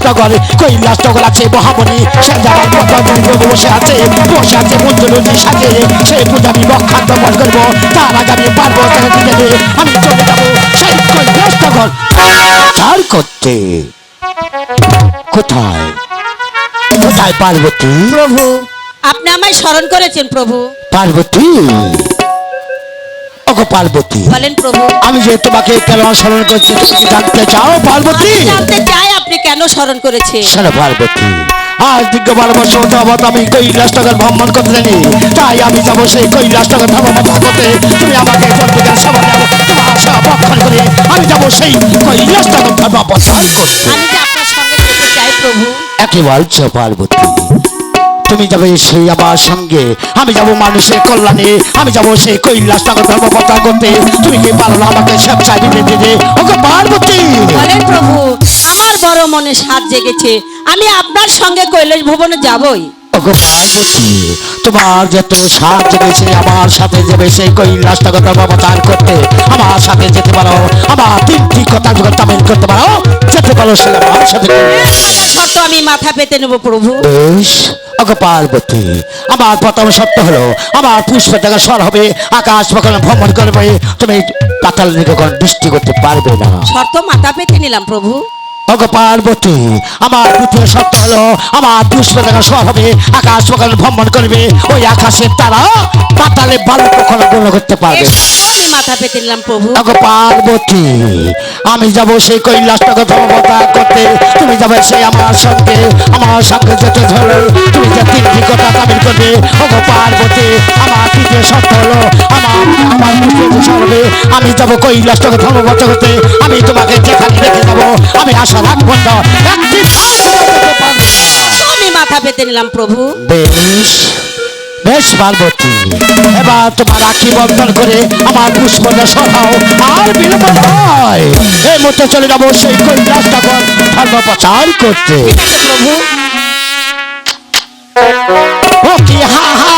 কৈলাসনগর কৈলাসনগর আছে মহামণি সে যাবার বসে আছে মঞ্জুরি সাথে সেই পূজা আমি বক্ষান্ত বল করবো তার আগে আমি পারবো আমি চলে যাবো সেই কৈলাসনগর চার করতে কোথায় কোথায় পার্বতী প্রভু আপনি আমায় স্মরণ করেছেন প্রভু পার্বতী ওগো পার্বতী বলেন প্রভু আমি যে তোমাকে কেন স্মরণ করছি তুমি কি জানতে চাও পার্বতী জানতে চাই আপনি কেন স্মরণ করেছেন শোনো পার্বতী আজ দিগ্গ ভালোবাসা যাবত আমি কৈলাসনগর ভ্রমণ করতে জানি তাই আমি যাবো সেই কৈলাসনগর ভ্রমণ করতে তুমি আমাকে জলদিকার সভা নেবো তোমার আশা বক্ষণ করে আমি যাবো সেই কৈলাসনগর ধর্ম প্রচার করতে আমি যে আপনার সঙ্গে যেতে চাই প্রভু একই বলছো পার্বতী তুমি যাবে সেই আমার সঙ্গে আমি যাব মানুষের কল্যাণে আমি যাব সেই কৈলাসনগর ধর্ম প্রচার করতে তুমি কি পারো না আমাকে সব চাবি দিতে ওকে পার্বতী বলেন প্রভু আমার বড় মনে সাধ জেগেছে আমি আপনার সঙ্গে কৈলাস ভবনে যাবই ওগো পার্বতী তোমার যত সাথ জেগেছে আমার সাথে যাবে সেই কৈলাসনগর ধর্ম প্রচার করতে আমার সাথে যেতে পারো আমার তিনটি কথা যখন তামিল করতে পারো যেতে পারো সে আমার সাথে শর্ত আমি মাথা পেতে নেব প্রভু বেশ ওগো পার্বতী আমার প্রথম সত্য হলো আমার পুষ্প থেকে স্বর হবে আকাশ পক্ষে ভ্রমণ করবে তুমি পাতাল দিকে কোনো দৃষ্টি করতে পারবে না শর্ত মাথা পেতে নিলাম প্রভু ওগো পার্বতী আমার দ্বিতীয় সত্য হলো আমার পুষ্প থেকে স্বর হবে আকাশ পক্ষে ভ্রমণ করবে ওই আকাশের তারা পাতালে বালু কখনো গ্রহণ করতে পারবে আমি মাথা পেতে নিলাম প্রভু ওগো পার্বতী আমি যাব সেই কৈলাসনগর ধর্মপতা করতে তুমি যাবে সেই আমার সঙ্গে যেতে ধরো তুমি যে তিনটি কথা তামিল করবে ওগো পার্বতী আমার তৃতীয় শর্ত হলো আমার সর্বে আমি যাব কৈলাসনগর ধর্মপতা করতে আমি তোমাকে যেখানে রেখে যাবো আমি আশা রাখবো না আমি মাথা পেতে নিলাম প্রভু বেশ বেশ পার্বতী এবার তোমার রাখি বন্ধন করে আমার পুষ্পটা সরাও আর বিলম্ব নয় এই মুহূর্তে চলে যাবো সেই কৈলাসনগর ধর্ম প্রচার করতে প্রভু ও কি হা হা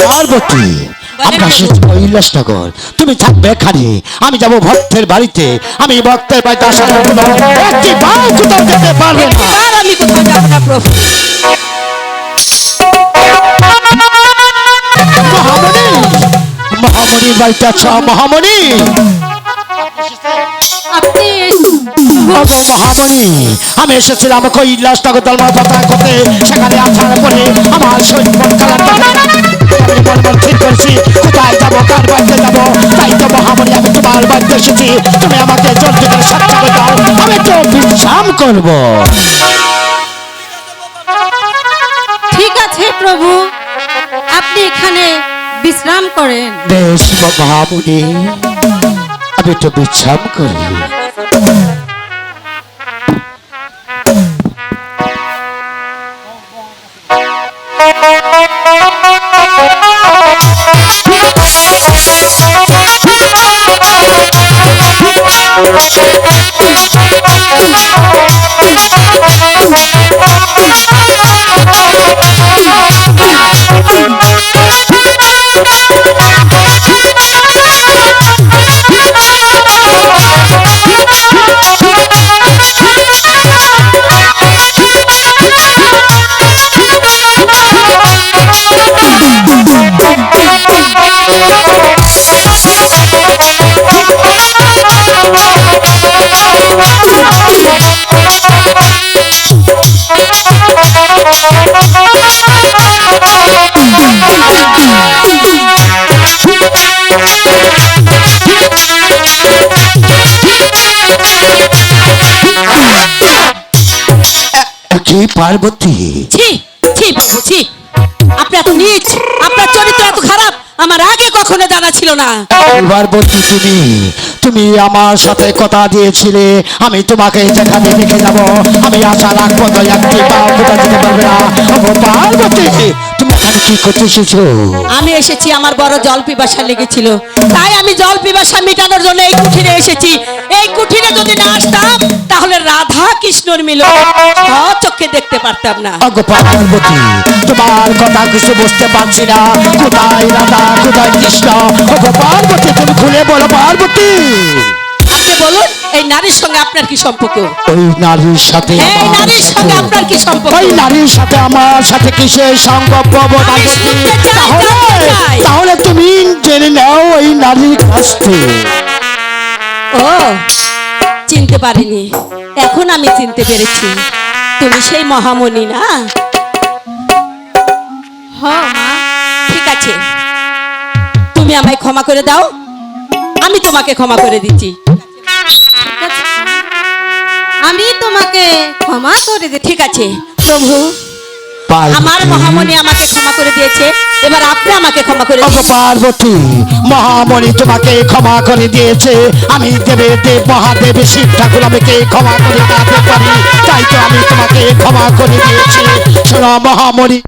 পার্বতী, আমরা সেই কৈলাসনগর, তুমি থাকবে এখানে, আমি যাব ভক্তের বাড়িতে। আমি ভক্তের বাড়িতে আসার জন্য একটি বার কোথাও যেতে পারবে না। আর আমি কোথাও যাব না প্রভু। মহামণি, মহামণির বাড়িতে আছো মহামণি? আপনি ওগো মহামণি, আমি এসেছিলাম কৈলাসনগর দলমা পাতা করতে। সেখানে আসার পরে আমার শরীর মন খারাপ লাগে। আমি মন মন ঠিক করছি কোথায় যাবো, কার বাড়িতে যাবো। তাই তো মহামণি, আমি তোমার বাড়িতে এসেছি। তুমি আমাকে জলদি করে সাহায্য করে দাও, আমি তো বিশ্রাম করবো। ঠিক আছে প্রভু, আপনি এখানে বিশ্রাম করেন। বেশ মহামণি, আমি তো বিশ্রাম করি। কি পার্বতী, ছি ছি প্রভু ছি, আপনি এত নীচ, আপনার চরিত্র এত খারাপ আমার আগে কখনো জানা ছিল না। পার্বতী, তুমি তুমি আমার সাথে কথা দিয়েছিলে আমি তোমাকে যেখানে রেখে যাব, আমি আশা রাখবো তো একটি পা কোথা যেতে পারবে না। ওগো পার্বতী, তুমি এখানে কি করতে এসেছো? আমি এসেছি, আমার বড় জল পিপাসা লেগেছিল, তাই আমি জল পিপাসা মেটানোর জন্য এই কুঠিরে এসেছি। এই কুঠিরে যদি না আসতাম তাহলে রাধা কৃষ্ণর মিলন চোখে দেখতে পারতাম না। ওগো পার্বতী, তোমার কথা কিছু বুঝতে পারছি না। কোথায় রাধা, কোথায় কৃষ্ণ? ওগো পার্বতী, তুমি খুলে বলো পার্বতী। আপনি বলুন, এই নারীর সঙ্গে আপনার কি সম্পর্ক? ওই নারীর সাথে এই আমার নারীর সঙ্গে সাথে- আপনার কি সম্পর্ক? ওই নারীর সাথে আমার সাথে কিসের সম্পর্ক পার্বতী? শুনতে চাই, তাহলে জানতে চাই। তাহলে তুমি জেনে নাও ওই নারীর কাছ থেকে। ও, চিনতে পারিনি, এখন আমি চিনতে পেরেছি। তুমি সেই মহামণি না? হ্যাঁ মা, ঠিক আছে, তুমি আমায় ক্ষমা করে দাও, আমি তোমাকে ক্ষমা করে দিচ্ছি। আমি তোমাকে ক্ষমা করে দিই। ঠিক আছে প্রভু, আমার মহামণি আমাকে ক্ষমা করে দিয়েছে, এবার আপনি আমাকে ক্ষমা করে দিন। ওগো পার্বতী, মহামণি তোমাকে ক্ষমা করে দিয়েছে। আমি দেবে দেব মহাদেব শিব ঠাকুর আমাকে ক্ষমা করে দিতে পারি, তাই তো আমি তোমাকে ক্ষমা করে দিয়েছি। শোনো মহামণি।